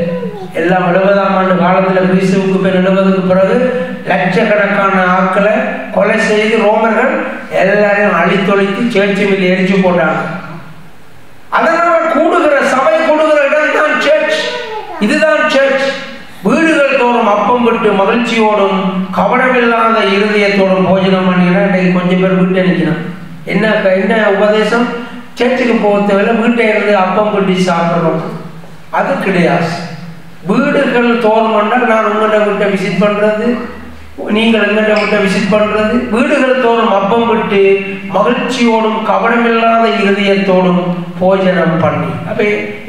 எல்லாம் 70ஆம் ஆண்டு காலத்தில் கிறிஸ்துவுக்கு பின் 70க்கு பிறகு லட்சக்கணக்கான ஆட்களை கொலை செய்து ரோமர்கள் எல்லாரையும் அழித்தொழித்து சேர்ச்சி மேல் எரிச்சு போட்டாங்க. அதனால் கூடுகிற சபை கூடுகிற இடம் தான் சர்ச். இதுதான் சர்ச். வீடுகள் தோறும் அப்பம் விட்டு மகிழ்ச்சியோடும் கவனமில்லாத இருதயத்தோடும் போஜனம் பண்ணினா இன்றைக்கு கொஞ்சம் பேர் வீட்டை நிற்கணும். என்ன உபதேசம்? சர்ச்சுக்கு போக தேவையில்லை, வீட்டை இருந்து அப்பம் கொட்டி சாப்பிட்றோம். அது கிடையாது. வீடுகள் தோறும் என்றால் நான் உங்கள்கிட்ட வீட்டை விசிட் பண்ணுறது, நீங்கள் எங்கள்கிட்ட வீட்டை விசிட் பண்ணுறது. வீடுகள் தோறும் அப்பம் விட்டு மகிழ்ச்சியோடும் கவனமில்லாத இருதயத்தோடும் போஜனம் பண்ணி, அப்போ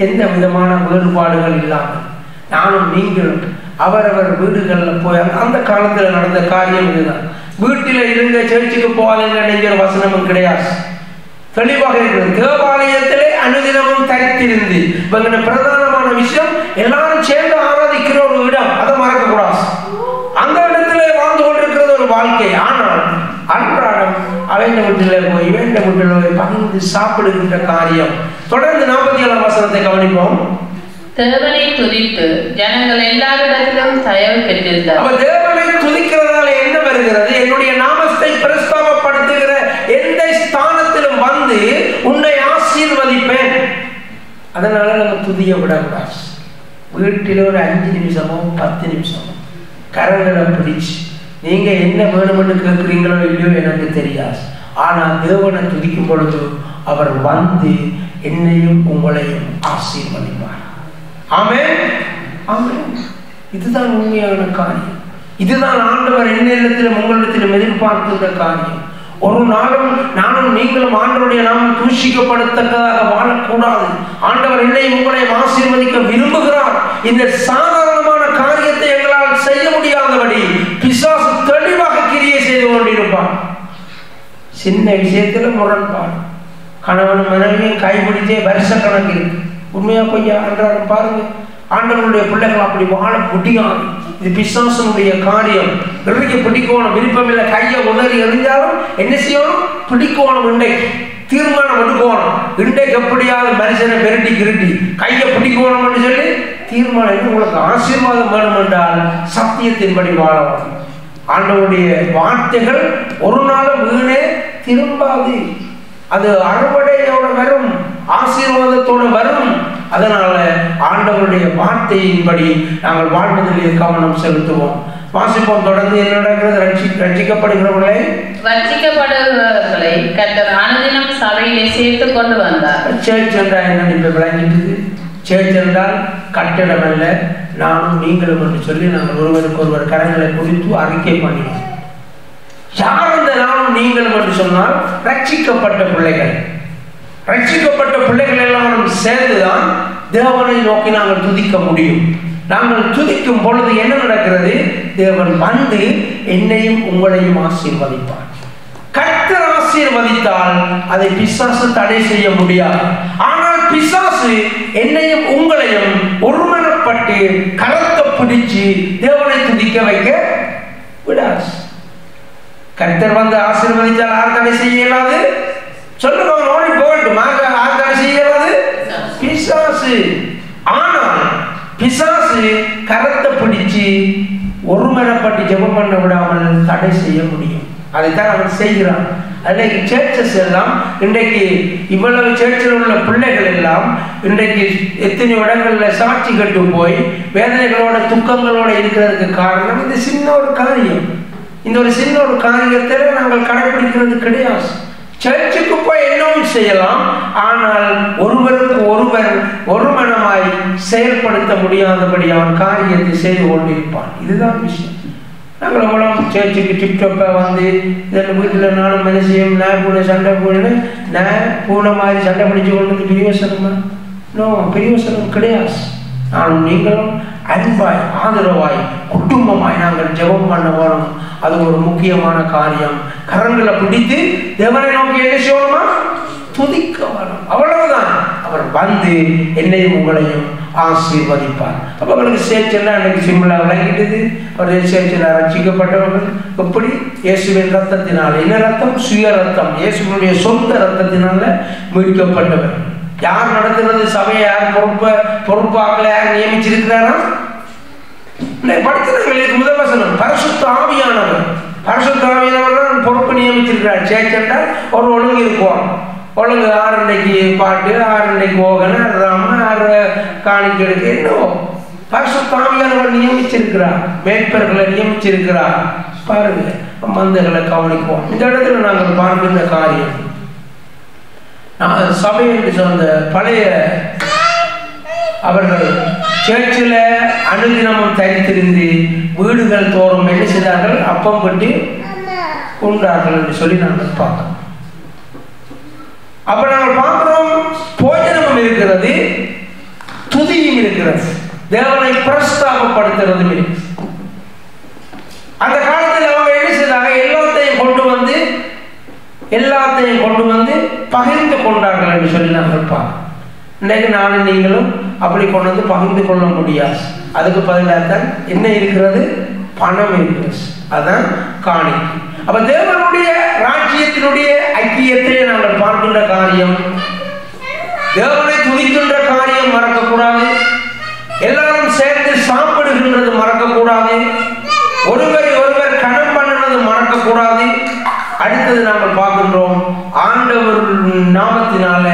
எந்த விதமான வேறுபாடுகள் இல்லாமல் நானும் நீங்களும் அவரவர் வீடுகளில் போய் அந்த காலத்தில் நடந்த காரியம் இதுதான். வீட்டில் இருந்த சர்ச்சுக்கு போகாதீங்க என்கிற வசனமும் கிடையாது. தெளிவாக இருக்கிறது. தேவாலயத்திலே அனுதினமும் தரித்திருந்து இவங்க பிரதானமான விஷயம் எல்லாரும் சேர்ந்து ஆராதிக்கிற ஒரு இடம், அதை மறக்கக்கூடாது. அந்த இடத்திலே வாழ்ந்து கொண்டிருக்கிறது ஒரு வாழ்க்கை. ஆனால் அன்றாடம் அவன் வீட்டில் போய் இவன் வீட்டில் போய் பகிர்ந்து சாப்பிடுகின்ற காரியம். தொடர்ந்து 47ஆம் வசனத்தை கவனிப்போம். தேவனை துதித்து ஜனங்கள் எல்லாரிடத்திலும் தயவு பெற்றிருந்தார். அப்ப தேவனை துதிக்கிறதால என்ன வருகிறது? என்னுடைய நாமத்தை பிரஸ்தாபப்படுத்துகிற எந்த ஸ்தானத்திலும் வந்து உன்னை ஆசீர்வதிப்பேன். அதனால நம்ம துதிய விடக்கூடாது. வீட்டில் ஒரு 5 நிமிஷமோ 10 நிமிஷமோ கரங்களை பிடிச்சு நீங்க என்ன வேணும்னு கேட்குறீங்களோ இல்லையோ எனக்கு தெரியாது. ஆனா தேவனை துதிக்கும் பொழுது அவர் வந்து என்னையும் உங்களையும் ஆசீர்வதிப்பார். ஆமென், ஆமென். இதுதான் உண்மையான காரியம். இதுதான் ஆண்டவர் என்னிடத்திலும் உங்களிடத்திலும் எதிர்பார்க்கின்ற காரியம். ஒரு நாளும் நானும் நீங்களும் ஆண்டவருடைய நாமம் தூஷிக்கப்படத்தக்கதாக வாழக்கூடாது. ஆண்டவர் என்னையும் உங்களையும் ஆசீர்வதிக்க விரும்புகிறார். இந்த சாதாரணமான காரியத்தை எங்களால் செய்ய முடியாதபடி பிசாசு தெளிவாக கிரியை செய்து கொண்டிருப்பான். சின்ன விஷயத்துல முரண்பாடு. கணவன் மனைவியும் கைப்பிடிச்சே வருஷ கணக்கு இருக்கு. உண்மையா பொய்யா அன்றாடம் பாருங்க. ஆண்டவருடைய பிள்ளைகள் அப்படி வாழ முடியாது. இது பிசாசனுடைய காரியம். இன்றைக்கு பிடிக்கணும் விருப்பம் இல்லை. கையை உதறி எறிஞ்சாலும் என்ன செய்யணும்? பிடிக்கணும். இன்றைக்கு தீர்மானம் எடுக்கணும். இன்றைக்கு எப்படியாவது மனுஷனை பெருட்டி கிருட்டி கையை பிடிக்கணும் சொல்லி தீர்மானம். உங்களுக்கு ஆசீர்வாதம் வேணும் என்றால் சத்தியத்தின்படி வாழணும். ஆண்டவருடைய வார்த்தைகள் ஒரு நாளும் வீணே திரும்பாது. அது அறுவடையோட வரும், ஆசீர்வாதத்தோடு வரும். அதனால ஆண்டவருடைய வார்த்தையின்படி நாங்கள் வாழ்வதிலே கவனம் செலுத்துவோம். வாசிப்போம் தொடர்ந்து. என்ன நடக்கிறது? ரட்சிக்கப்படுகிறவர்களை கர்த்தர் அனுதினம் சபையிலே சேர்த்து கொண்டு வந்தார். சேர்ச் என்றால் என்ன இப்ப விளங்கிட்டு? சேர்ச் என்றால் கட்டிடம் அல்ல, நானும் நீங்களும் என்று சொல்லி நாங்கள் ஒருவருக்கு ஒருவர் கரங்களை குறித்து அறிக்கை பண்ணினோம். யார் இந்த நானும் நீங்களும் என்று சொன்னால் ரட்சிக்கப்பட்ட பிள்ளைகள். ரட்சிக்கப்பட்ட பிள்ளைகள் எல்லாரும் சேர்ந்துதான் தேவனை நோக்கி நாங்கள் துதிக்க முடியும். நாங்கள் துதிக்கும் பொழுது என்ன நடக்கிறது? தேவன் வந்து என்னையும் உங்களையும் ஆசீர்வதிப்பார். கர்த்தர் ஆசீர்வதித்தால் அதை பிசாசு தடை செய்ய முடியாது. ஆனால் பிசாசு என்னையும் உங்களையும் ஒருமனப்பட்டு கரத்தை பிடிச்சு தேவனை துதிக்க வைக்க விடாது. கர்த்தர் வந்து ஆசீர்வதித்தால் யார் தடை செய்ய இயலாது? சொல்லுங்க, நோடி போகட்டும். யார் தடை செய்ய இயலாது? பிசாசு. ஆனால் பிசாசு கரத்தை பிடிச்சு ஒருமனப்பட்டு ஜெபம் பண்ண விடாமல் தடை செய்ய முடியும். அதைத்தான் அவன் செய்கிறான். அன்றைக்கு சர்ச்சஸ் எல்லாம், இன்றைக்கு இவ்வளவு சர்ச்சில் உள்ள பிள்ளைகள் எல்லாம் இன்றைக்கு எத்தனை இடங்களில் சாட்சி கட்டு போய் வேதனைகளோட துக்கங்களோட இருக்கிறதுக்கு காரணம் இந்த சின்ன ஒரு காரியம். இந்த ஒரு சின்ன ஒரு காரியத்தை நாங்கள் கடைபிடிக்கிறது கிடையாது. சர்ச்சுக்கு போய் என்னவும் செய்யலாம், ஆனால் ஒருவருக்கு ஒருவர் ஒரு மனமாய் செயல்படுத்த முடியாதபடி அவன் காரியத்தை செய்து கொண்டிருப்பான். இதுதான் விஷயம். நாங்கள் எவ்வளோ சர்ச்சுக்கு டிப்டாப்பாக வந்து இதில் வீட்டில் நானும் மனுஷியும் நான் பூனை சண்டை போடுன்னு நான் பூனை மாதிரி சண்டை பிடிச்சு கொண்டு பிரியோசனமா? நோ, பிரியோசனம் கிடையாது. நானும் நீங்களும் அன்பாய் ஆதரவாய் குடும்பமாய் நாங்கள் ஜெபம் பண்ண போனோம். அது ஒரு முக்கியமான காரியம். கரங்களை பிடித்து தேவனை நோக்கி என்ன செய்யணுமா? துதிக்க வரும். அவ்வளவுதான். அவர் வந்து என்னையும் உங்களையும் ஆசீர்வதிப்பார். அப்போ அவங்களுக்கு சேர்ச்செல்லாம் அன்றைக்கு சிம்பிளாக விளங்கிட்டது. அவர் சேர்ச்சில் ரட்சிக்கப்பட்டவர்கள் எப்படி? இயேசுவின் ரத்தத்தினால். என்ன ரத்தம்? சுய ரத்தம். இயேசுடைய சொந்த ரத்தத்தினால மீட்கப்பட்டவர். யார் நடத்துறது சபையை? யார் பொறுப்பாக்களை யார் நியமிச்சிருக்கிறாரா? படித்தவர்களுக்கு முதல் வசனம் பரிசுத்த ஆவியானவர். பரிசுத்த ஆவியானவர் பொறுப்பு நியமிச்சிருக்கிறார். சேர்ச்சென்றால் ஒரு ஒழுங்கு இருக்கும். ஒழுங்கு 6 இன்றைக்கு பாட்டு, 6 இன்றைக்கு ஓகன, 6 ராம, 6 காணிக்கை எடுக்க என்னவோ பரிசுத்த ஆவியானவர் நியமிச்சிருக்கிறார். மேற்பர்களை நியமிச்சிருக்கிறார். பாருங்க, மந்தைகளை கவனிப்போம். இந்த இடத்துல நாங்கள் பார்க்கின்ற காரியம் சபை என்று சொன்ன பழைய அவர்கள் சேர்ச்சில் அனுதினமும் தரித்திருந்து வீடுகள் தோறும் என்ன செய்தார்கள்? அப்பம் கட்டி உண்டார்கள் என்று சொல்லி நாங்கள் பார்க்கிறோம். அப்ப நாங்கள் பார்க்கிறோம், போஜனமும் இருக்கிறது, துதியும் இருக்கிறது, தேவனை பிரஸ்தாபப்படுத்துறதும் இருக்கு. அந்த காலத்தில் அவங்க என்ன செய்தாங்க? எல்லாத்தையும் கொண்டு வந்து பகிர்ந்து கொண்டார்கள் என்று சொல்லி நாங்கள் பார்க்கிறோம். இன்னைக்கு நானும் நீங்களும் அப்படி கொண்டு வந்து பகிர்ந்து கொள்ள முடியாது. அதுக்கு பதிலாக தான் என்ன இருக்கிறது? பணம் இருக்கிறது. அதான் காணிக்கை. அப்ப தேவனுடைய ராஜ்யத்தினுடைய ஐக்கியத்திலே நாங்கள் பார்க்கின்ற காரியம், தேவனை துதிக்கின்ற காரியம் மறக்கக்கூடாது. எல்லாரும் சேர்ந்து சாப்பிடுகின்றது மறக்கக்கூடாது. ஒருவரை ஒருவர் கடன் பண்ணினது மறக்கக்கூடாது. அடுத்தது நாங்கள் பார்க்கின்றோம், ஆண்டவர் நாமத்தினால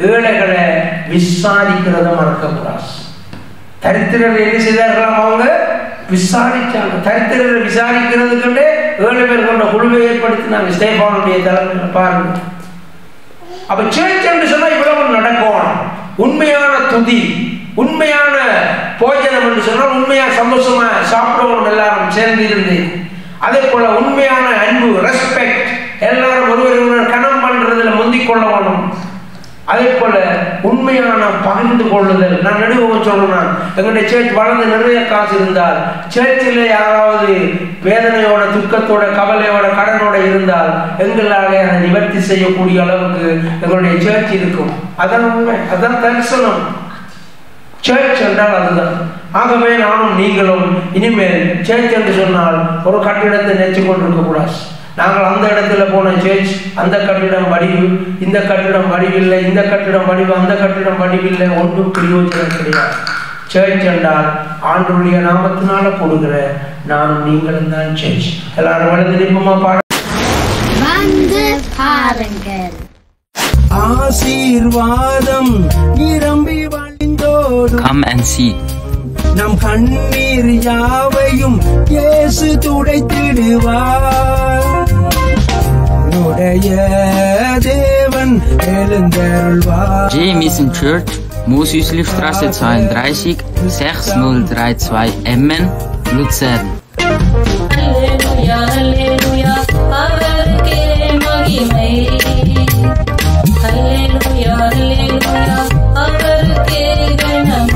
ஏழைகளை விசாரிக்கிறத மறக்கக்கூடாது. தரித்திரர் என்ன செய்தார்களாம்? அவங்க விசாரிச்சாங்க. தரித்திரரை விசாரிக்கிறதுக்கு 7 பேர் கொண்ட குழுவை ஏற்படுத்தினாங்க. ஸ்தேபானுடைய தலைமையில் பாருங்க. அப்ப சேர்ச் என்று சொன்னா இவ்வளவு நடக்கும். உண்மையான துதி, உண்மையான போஜனம் என்று சொன்னால் உண்மையா சந்தோஷமா சாப்பிடுவோம் எல்லாரும் சேர்ந்து இருந்து. அதே போல உண்மையான அன்பு, ரெஸ்பெக்ட், எல்லாரும் ஒருவர் கணம் பண்றதுல முந்திக் கொள்ள வேணும். அதே போல உண்மையான பகிர்ந்து கொள்ளுதல். நான் நடுவோம் சொல்றேன், எங்களுடைய சேர்ச் வளர்ந்து நிறைய காசு இருந்தால், சேர்ச்சில் யாராவது வேதனையோட துக்கத்தோட கவலையோட கடனோட இருந்தால் எங்களாலே அதை நிவர்த்தி செய்யக்கூடிய அளவுக்கு எங்களுடைய சேர்ச் இருக்கும். அதான் உண்மை, அதான் தரிசனம். சேர்ச் என்றால் அதுதான். ஆகவே நானும் நீங்களும் இனிமேல் சேர்ச் என்று சொன்னால் ஒரு கட்டிடத்தை நினைச்சு கொண்டிருக்க கூடாது. நாங்கள் அந்த இடத்துல போன சேர்ச், அந்த கட்டிடம் வடிவு, இந்த கட்டிடம் வடிவில்லை, இந்த கட்டிடம் வடிவு, அந்த கட்டிடம் வடிவில்லை, ஒன்றும் பிரயோஜனம் கிடையாது. சேர்ச் என்றால் ஆண்டவருடைய நாமத்தினால கொடுக்கிற நானும் நீங்களும் தான் சேர்ச். எல்லாரும் வளர்ந்து நிற்பமா பாட ஆசீர்வாதம் நிரம்பி வழிந்தோடும். Come and see. நம் கண்ணீர் யாவையும் இயேசு துடைத்திடுவார். தேவன் எழுந்தருள்வார். J. Mission Church, Mosüslichstraße 32, 6032 Emmen, Luzern. Halleluja, Halleluja, அவருக்கே மகிமை. Halleluja, Halleluja, அவருக்கே கனம்.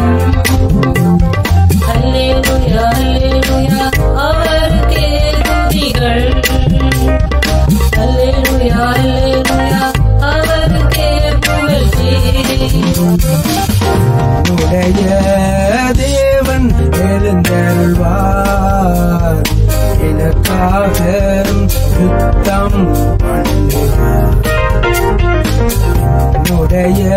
Halleluja, Halleluja, அவருக்கே துதிகள். Halleluja, Halleluja. என்னுடைய தேவன் எழுந்தருள்வார், எனக்காக யுத்தம் பண்ணுவார். என்னுடைய